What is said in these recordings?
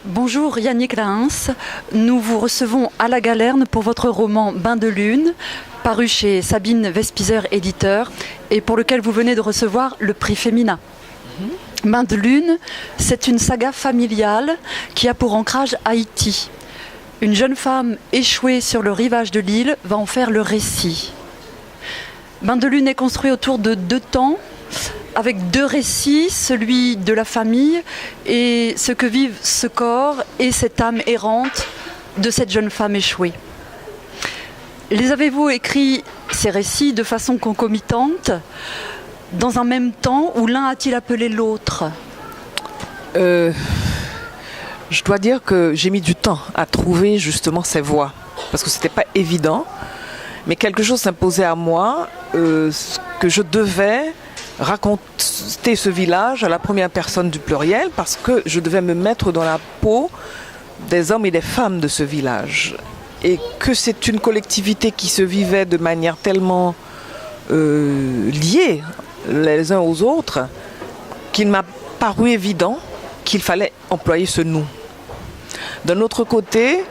Bonjour Yannick Lahens, nous vous recevons à la Galerne pour votre roman Bain de lune, paru chez Sabine Vespizer éditeur et pour lequel vous venez de recevoir le prix Femina. Bain de lune, c'est une saga familiale qui a pour ancrage Haïti. Une jeune femme échouée sur le rivage de l'île va en faire le récit. Bain de lune est construit autour de deux temps, avec deux récits, celui de la famille et ce que vivent ce corps et cette âme errante de cette jeune femme échouée. Les avez-vous écrits, ces récits, de façon concomitante, dans un même temps, ou l'un a-t-il appelé l'autre ? Je dois dire que j'ai mis du temps à trouver justement ces voix, parce que c'était pas évident, mais quelque chose s'imposait à moi, que je devais raconter ce village à la première personne du pluriel, parce que je devais me mettre dans la peau des hommes et des femmes de ce village, et que c'est une collectivité qui se vivait de manière tellement liée les uns aux autres qu'il m'a paru évident qu'il fallait employer ce nous. D'un autre côté,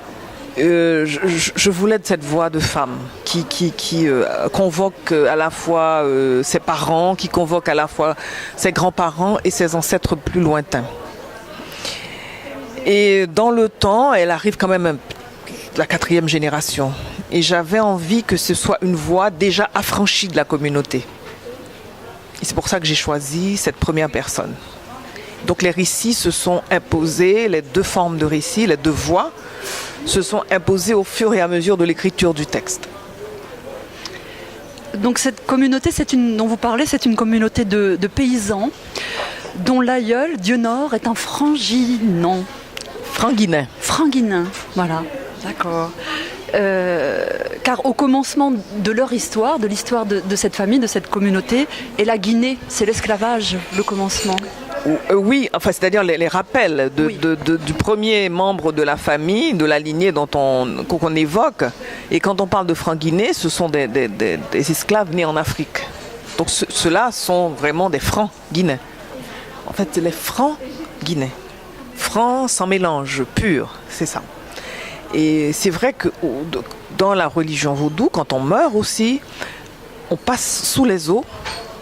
je voulais de cette voix de femme qui convoque à la fois ses parents, qui convoque à la fois ses grands-parents et ses ancêtres plus lointains. Et dans le temps, elle arrive quand même la 4e génération. Et j'avais envie que ce soit une voix déjà affranchie de la communauté. Et c'est pour ça que j'ai choisi cette première personne. Donc les récits se sont imposés, les deux formes de récits, les deux voix, se sont imposées au fur et à mesure de l'écriture du texte. Donc cette communauté dont vous parlez, c'est une communauté de paysans dont l'aïeul, Dieunor, est un franginan. Franguinin. Franguinin, voilà, d'accord. Car au commencement de leur histoire, de l'histoire de cette famille, de cette communauté, et la Guinée, c'est l'esclavage, le commencement. Oui, enfin, c'est-à-dire les rappels du premier membre de la famille, de la lignée qu'on évoque. Et quand on parle de francs-guinéens, ce sont des esclaves nés en Afrique. Donc ceux-là sont vraiment des francs-guinéens. En fait, c'est les francs-guinéens. Francs sans mélange, pur, c'est ça. Et c'est vrai que dans la religion vaudou, quand on meurt aussi, on passe sous les eaux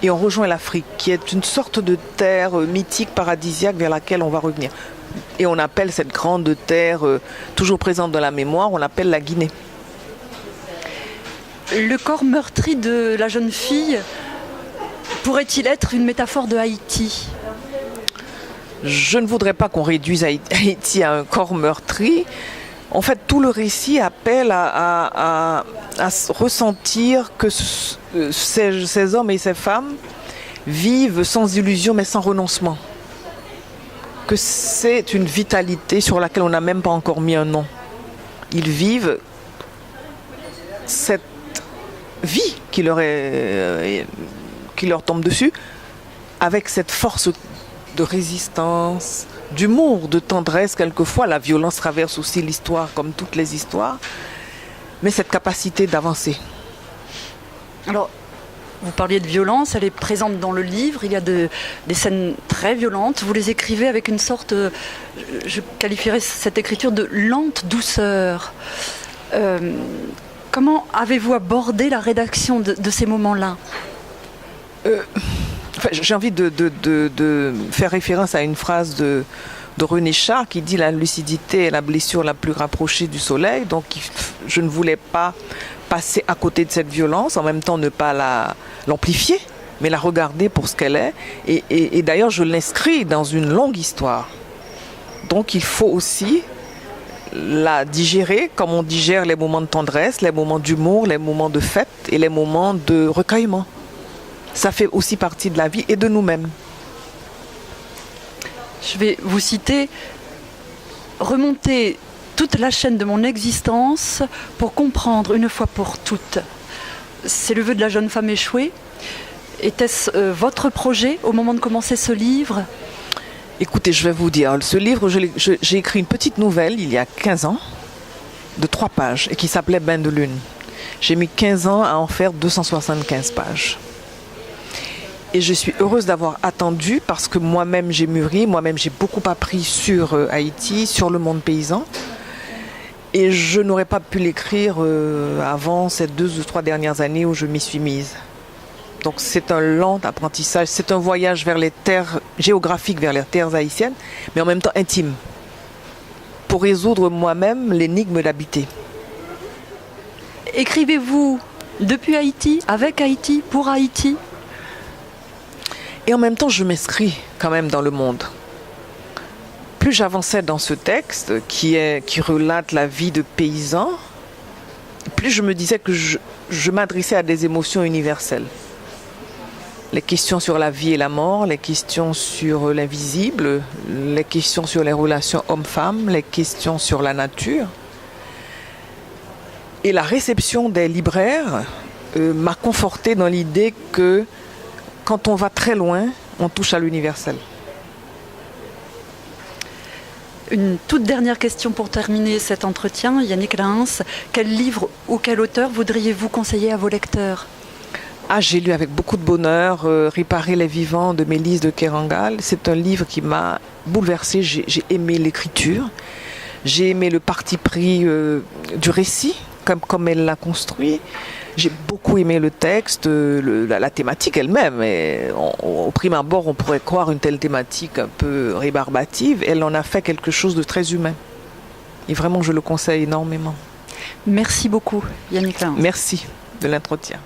et on rejoint l'Afrique, qui est une sorte de terre mythique, paradisiaque vers laquelle on va revenir. Et on appelle cette grande terre, toujours présente dans la mémoire, on l'appelle la Guinée. Le corps meurtri de la jeune fille pourrait-il être une métaphore de Haïti ? Je ne voudrais pas qu'on réduise Haïti à un corps meurtri. En fait, tout le récit appelle à ressentir que ces hommes et ces femmes vivent sans illusion mais sans renoncement. Que c'est une vitalité sur laquelle on n'a même pas encore mis un nom. Ils vivent cette vie qui leur tombe dessus avec cette force de résistance, d'humour, de tendresse. Quelquefois, la violence traverse aussi l'histoire, comme toutes les histoires, mais cette capacité d'avancer. Alors, vous parliez de violence, elle est présente dans le livre, il y a des scènes très violentes, vous les écrivez avec une sorte, je qualifierais cette écriture de lente douceur. Comment avez-vous abordé la rédaction de ces moments-là ? J'ai envie de faire référence à une phrase de René Char qui dit « La lucidité est la blessure la plus rapprochée du soleil ». Donc je ne voulais pas passer à côté de cette violence, en même temps ne pas l'amplifier, mais la regarder pour ce qu'elle est. Et d'ailleurs, je l'inscris dans une longue histoire. Donc il faut aussi la digérer comme on digère les moments de tendresse, les moments d'humour, les moments de fête et les moments de recueillement. Ça fait aussi partie de la vie et de nous-mêmes. Je vais vous citer « Remonter toute la chaîne de mon existence pour comprendre une fois pour toutes ». C'est le vœu de la jeune femme échouée. Était-ce votre projet au moment de commencer ce livre ? Écoutez, je vais vous dire, ce livre, j'ai écrit une petite nouvelle il y a 15 ans, de 3 pages, et qui s'appelait « Bain de lune ». J'ai mis 15 ans à en faire 275 pages. Et je suis heureuse d'avoir attendu parce que moi-même j'ai mûri, moi-même j'ai beaucoup appris sur Haïti, sur le monde paysan. Et je n'aurais pas pu l'écrire avant ces 2 ou 3 dernières années où je m'y suis mise. Donc c'est un lent apprentissage, c'est un voyage vers les terres géographiques, vers les terres haïtiennes, mais en même temps intime, pour résoudre moi-même l'énigme d'habiter. Écrivez-vous depuis Haïti, avec Haïti, pour Haïti? Et en même temps, je m'inscris quand même dans le monde. Plus j'avançais dans ce texte qui relate la vie de paysans, plus je me disais que je m'adressais à des émotions universelles. Les questions sur la vie et la mort, les questions sur l'invisible, les questions sur les relations hommes-femmes, les questions sur la nature. Et la réception des libraires m'a confortée dans l'idée que quand on va très loin, on touche à l'universel. Une toute dernière question pour terminer cet entretien. Yannick Lahens, quel livre ou quel auteur voudriez-vous conseiller à vos lecteurs? J'ai lu avec beaucoup de bonheur Réparer les vivants de Mélisse de Kerangal. C'est un livre qui m'a bouleversée. J'ai aimé l'écriture. J'ai aimé le parti pris du récit, comme elle l'a construit. J'ai beaucoup aimé le texte, la thématique elle-même. Au prime abord, on pourrait croire une telle thématique un peu rébarbative. Elle en a fait quelque chose de très humain. Et vraiment, je le conseille énormément. Merci beaucoup, Yannick Lahens. Merci de l'entretien.